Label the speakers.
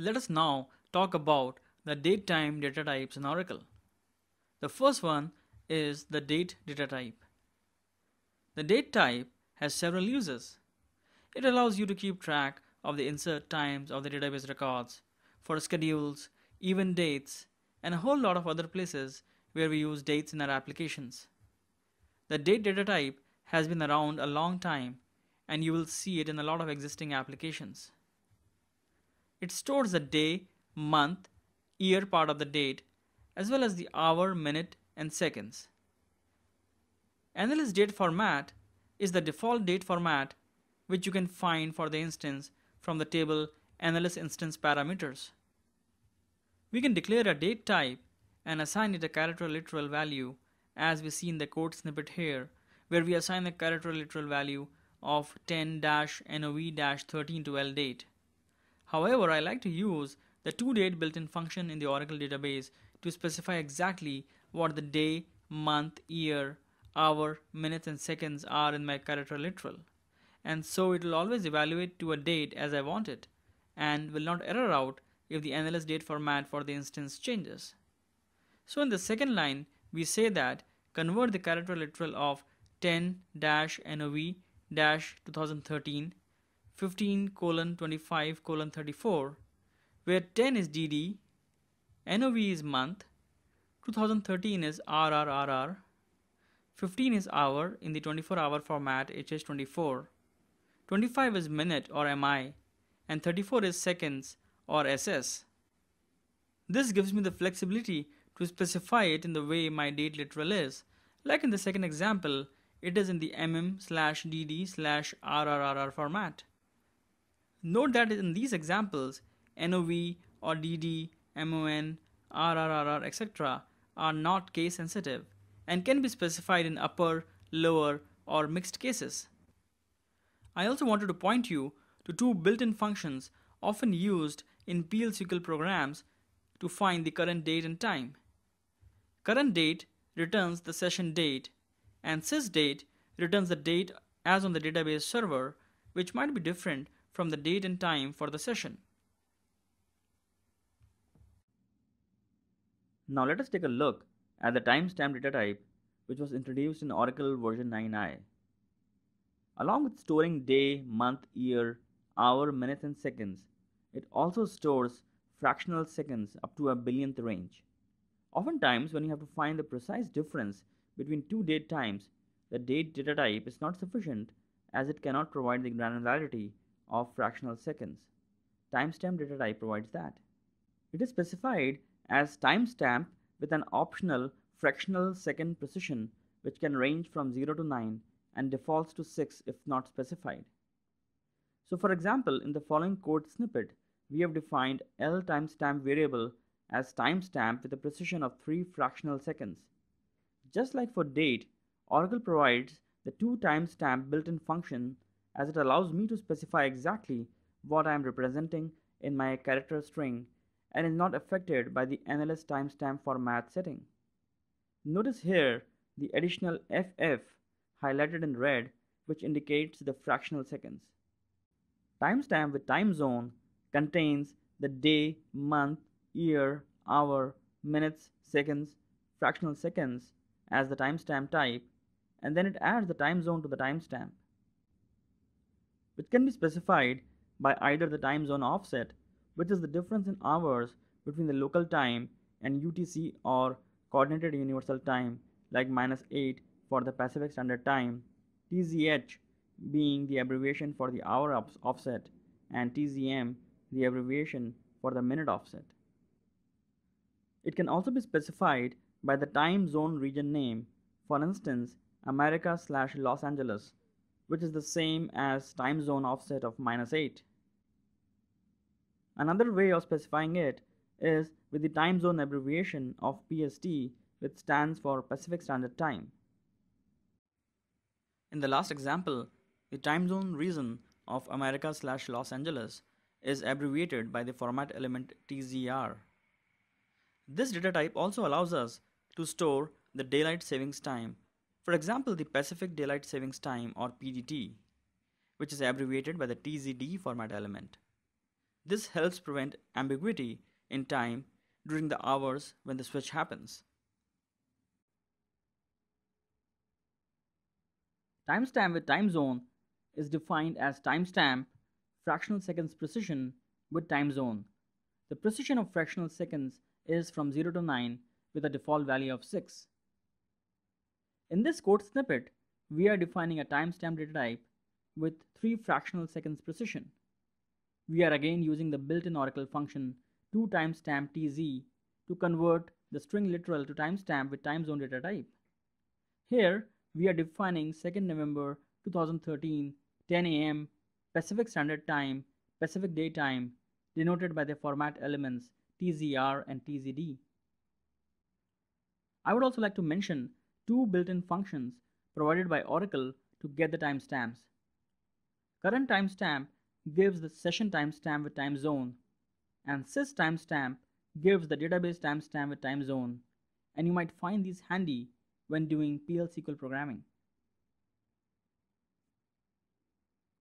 Speaker 1: Let us now talk about the DateTime data types in Oracle. The first one is the date data type. The date type has several uses. It allows you to keep track of the insert times of the database records for schedules, event dates, and a whole lot of other places where we use dates in our applications. The date data type has been around a long time, and you will see it in a lot of existing applications. It stores the day, month, year part of the date, as well as the hour, minute, and seconds. Analyst date format is the default date format which you can find for the instance from the table analyst instance parameters. We can declare a date type and assign it a character literal value, as we see in the code snippet here, where we assign a character literal value of 10-NOV-13 to LDate. However, I like to use the toDate built-in function in the Oracle database to specify exactly what the day, month, year, hour, minutes, and seconds are in my character literal. And so it will always evaluate to a date as I want it, and will not error out if the analyst date format for the instance changes. So in the second line, we say that convert the character literal of 10-NOV-2013 15:25:34, where 10 is DD, NOV is month, 2013 is RRRR, 15 is hour in the 24-hour format HH24, 25 is minute or MI, and 34 is seconds or SS. This gives me the flexibility to specify it in the way my date literal is. Like in the second example, it is in the mm/dd/RRRR format. Note that in these examples, NOV or DD, MON, RRRR, etc. are not case sensitive and can be specified in upper, lower, or mixed cases. I also wanted to point you to two built-in functions often used in PL SQL programs to find the current date and time. Current date returns the session date, and sysdate returns the date as on the database server, which might be different from the date and time for the session.
Speaker 2: Now let us take a look at the timestamp data type, which was introduced in Oracle version 9i. Along with storing day, month, year, hour, minutes, and seconds, it also stores fractional seconds up to a billionth range. Oftentimes, when you have to find the precise difference between two date times, the date data type is not sufficient, as it cannot provide the granularity of fractional seconds. Timestamp data type provides that. It is specified as timestamp with an optional fractional second precision, which can range from 0 to 9 and defaults to 6 if not specified. So for example, in the following code snippet, we have defined L timestamp variable as timestamp with a precision of 3 fractional seconds. Just like for date, Oracle provides the toTimestamp built-in function, as it allows me to specify exactly what I am representing in my character string and is not affected by the analyst timestamp format setting. Notice here the additional FF highlighted in red, which indicates the fractional seconds. Timestamp with time zone contains the day, month, year, hour, minutes, seconds, fractional seconds as the timestamp type, and then it adds the time zone to the timestamp, which can be specified by either the time zone offset, which is the difference in hours between the local time and UTC, or coordinated universal time, like -8 for the Pacific Standard Time, TZH being the abbreviation for the hour offset, and TZM the abbreviation for the minute offset. It can also be specified by the time zone region name, for instance, America/Los Angeles, which is the same as time zone offset of -8. Another way of specifying it is with the time zone abbreviation of PST, which stands for Pacific Standard Time.
Speaker 1: In the last example, the time zone region of America/Los Angeles is abbreviated by the format element TZR. This data type also allows us to store the daylight savings time, for example the Pacific Daylight Savings Time or PDT, which is abbreviated by the TZD format element. This helps prevent ambiguity in time during the hours when the switch happens.
Speaker 2: Timestamp with time zone is defined as timestamp fractional seconds precision with time zone. The precision of fractional seconds is from 0 to 9 with a default value of 6. In this code snippet, we are defining a timestamp data type with 3 fractional seconds precision. We are again using the built-in Oracle function toTimestamp tz to convert the string literal to timestamp with time zone data type. Here, we are defining 2nd November 2013, 10 a.m. Pacific Standard Time, Pacific Daytime, denoted by the format elements tzr and tzd. I would also like to mention two built-in functions provided by Oracle to get the timestamps. Current timestamp gives the session timestamp with time zone, and sys timestamp gives the database timestamp with time zone, and you might find these handy when doing PL SQL programming.